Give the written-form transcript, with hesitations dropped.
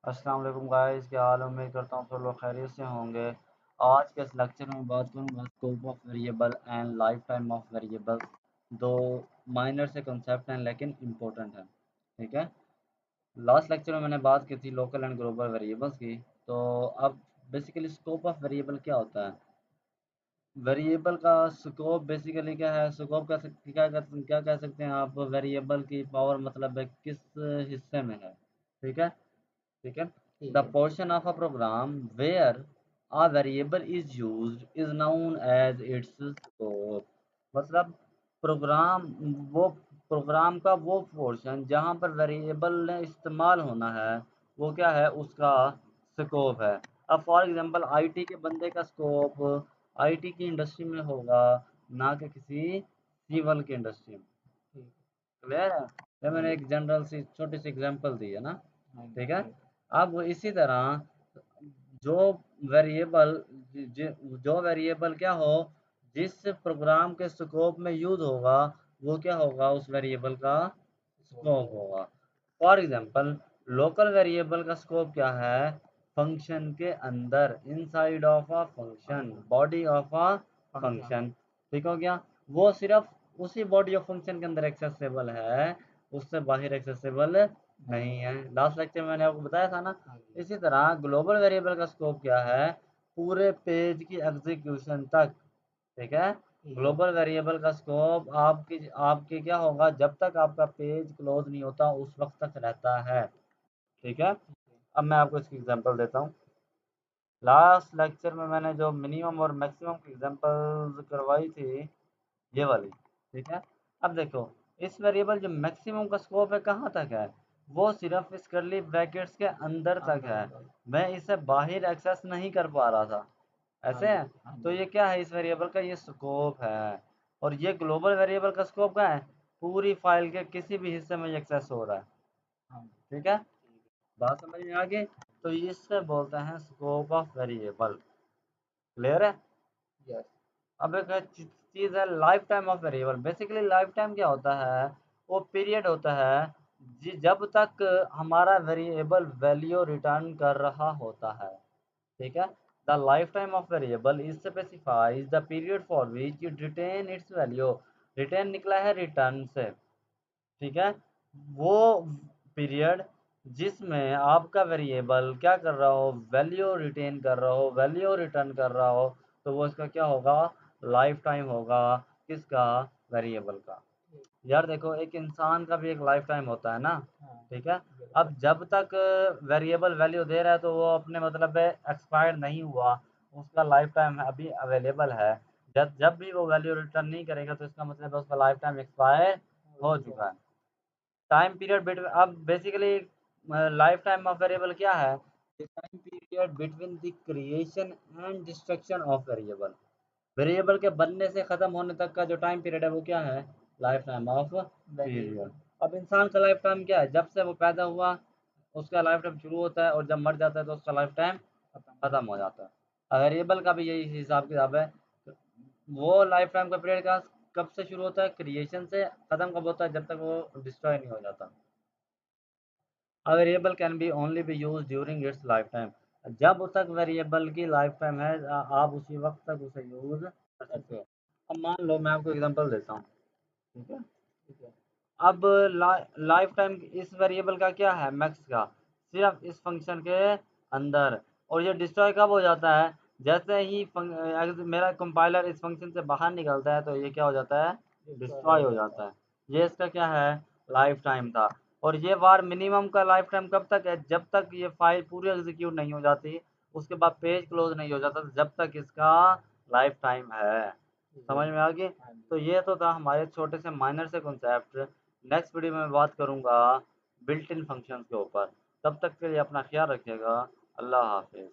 अस्सलाम वालेकुम गाइस, क्या हाल है? उम्मीद करता हूँ सब लोग खैरियत से होंगे। आज के इस लेक्चर में बात करूँगा scope of variable and life time of variable. दो माइनर से कॉन्सेप्ट हैं लेकिन इम्पोर्टेंट हैं। ठीक है। लास्ट लेक्चर में मैंने बात की थी लोकल एंड ग्लोबल वेरिएबल्स की। तो अब बेसिकली स्कोप ऑफ वेरिएबल क्या होता है? वेरिएबल का स्कोप बेसिकली क्या है? स्कोप क्या कह सकते हैं आप? वेरिएबल की पावर मतलब है किस हिस्से में है। ठीक है। ठीक है। ठीक द है। Portion of a program where a variable is used is known as its scope. मतलब प्रोग्राम वो प्रोग्राम का वो पोर्शन जहाँ पर वेरिएबल ने इस्तेमाल होना है वो क्या है? उसका स्कोप है। अब फॉर एग्जांपल आईटी के बंदे का स्कोप आईटी की इंडस्ट्री में होगा, ना कि किसी सिविल की इंडस्ट्री में। ठीक क्लियर है? ये हाँ मैंने जी। एक जनरल सी छोटी सी एग्जांपल दी है ना। हाँ जी। ठीक है। ठीक। अब इसी तरह जो वेरिएबल जो वेरिएबल क्या हो, जिस प्रोग्राम के स्कोप में यूज होगा वो क्या होगा? उस वेरिएबल का स्कोप होगा। फॉर एग्जांपल लोकल वेरिएबल का स्कोप क्या है? फंक्शन के अंदर, inside of a function, function body of a function function. ठीक हो गया? वो सिर्फ उसी बॉडी ऑफ फंक्शन के अंदर एक्सेसिबल है, उससे बाहर एक्सेसिबल नहीं नहीं है। है। लास्ट लेक्चर में मैंने आपको बताया था ना। हाँ जी। इसी तरह ग्लोबल वेरिएबल का स्कोप क्या है? पूरे पेज की एग्जीक्यूशन तक। ठीक है। ठीक है। ग्लोबल वेरिएबल का स्कोप आपकी आपके क्या होगा? जब तक आपका पेज क्लोज नहीं होता उस वक्त तक रहता है। ठीक है। ठीक है। अब मैं आपको इसकी एग्जांपल देता हूँ। लास्ट लेक्चर में मैंने जो मिनिमम और मैक्सिमम की एग्जांपल्स करवाई थी, ये वाली। ठीक है। अब देखो, इस वेरिएबल जो मैक्सिमम का स्कोप है कहाँ तक है? वो सिर्फ इस कर्ली ब्रैकेट्स के अंदर तक अंदर है। अंदर। मैं इसे बाहर एक्सेस नहीं कर पा रहा था। हाँ ऐसे जी। है। हाँ तो जी। ये क्या है? इस वेरिएबल का ये स्कोप है। और ये ग्लोबल वेरिएबल का स्कोप क्या है? पूरी फाइल के किसी भी हिस्से में एक्सेस हो रहा है। हाँ जी। ठीक है। ठीक बात समझ में आ गई? तो इससे बोलते हैं स्कोप ऑफ वेरिएबल। क्लियर है? है। यस। अब एक चीज है life time of variable. Basically life time क्या होता है? वो पीरियड होता है जब तक हमारा वेरिएबल वैल्यू रिटर्न कर रहा होता है। ठीक है। The lifetime of variable is specifies the period for which it retain its value. Retain निकला है रिटर्न से। ठीक है। वो पीरियड जिसमें आपका वेरिएबल क्या कर रहा हो? वैल्यू रिटेन कर रहा हो, वैल्यू रिटर्न कर रहा हो, तो वो इसका क्या होगा? लाइफ टाइम होगा। किसका? वेरिएबल का। ठीक। यार देखो, एक इंसान का भी एक लाइफ टाइम होता है ना। हाँ। ठीक है। बिल्कुल। अब जब तक वेरिएबल वैल्यू दे रहा है तो वो अपने मतलब एक्सपायर नहीं हुआ, उसका लाइफ टाइम अभी अवेलेबल है। जब जब भी वो वैल्यू रिटर्न नहीं करेगा तो इसका मतलब है उसका लाइफ टाइम एक्सपायर हो हो चुका चुका है। है। टाइम पीरियड बिटवीन, अब basically life time of variable क्या है? Time period between the creation and destruction of variable. Variable के बनने से खत्म होने तक का जो टाइम पीरियड है वो क्या है? Life time of period. Variable. अब इंसान का लाइफ टाइम क्या है? जब से वो पैदा हुआ उसका लाइफ टाइम शुरू होता है, और जब मर जाता है तो उसका लाइफ टाइम खत्म हो खत्म हो जाता है। जाता है। वेरिएबल का भी यही हिसाब किताब है। वो लाइफ टाइम का पीरियड का कब से शुरू होता है? क्रिएशन से। खत्म कब होता है? जब तक वो डिस्ट्रॉय नहीं हो जाता। A variable can be only be used during its lifetime। जब तक वेरिएबल की लाइफ टाइम है आप उसी वक्त तक उसे यूज कर सकते हो। अब मान लो मैं आपको एग्जांपल देता हूँ। ठीक है। ठीक है। अब लाइफ टाइम इस वेरिएबल का क्या है? मैक्स का। सिर्फ इस फंक्शन के अंदर। और ये डिस्ट्रॉय कब हो जाता है? जैसे ही मेरा कंपाइलर इस फंक्शन से बाहर निकलता है तो ये क्या हो जाता है? डिस्ट्रॉय डिस्ट्रॉय हो हो जाता जाता है। है। ये इसका क्या है? लाइफ टाइम था। और ये बार मिनिमम का लाइफ टाइम कब तक है? जब तक ये फाइल पूरी एग्जीक्यूट नहीं हो जाती, उसके बाद पेज क्लोज नहीं हो जाता, जब तक इसका लाइफ टाइम है। ठीक है। समझ में आ गई? हाँ जी। तो ये तो था हमारे छोटे से माइनर से कॉन्सेप्ट। नेक्स्ट वीडियो में बात करूंगा बिल्ट इन फंक्शंस के ऊपर। तब तक के लिए अपना ख्याल रखिएगा। अल्लाह हाफिज़।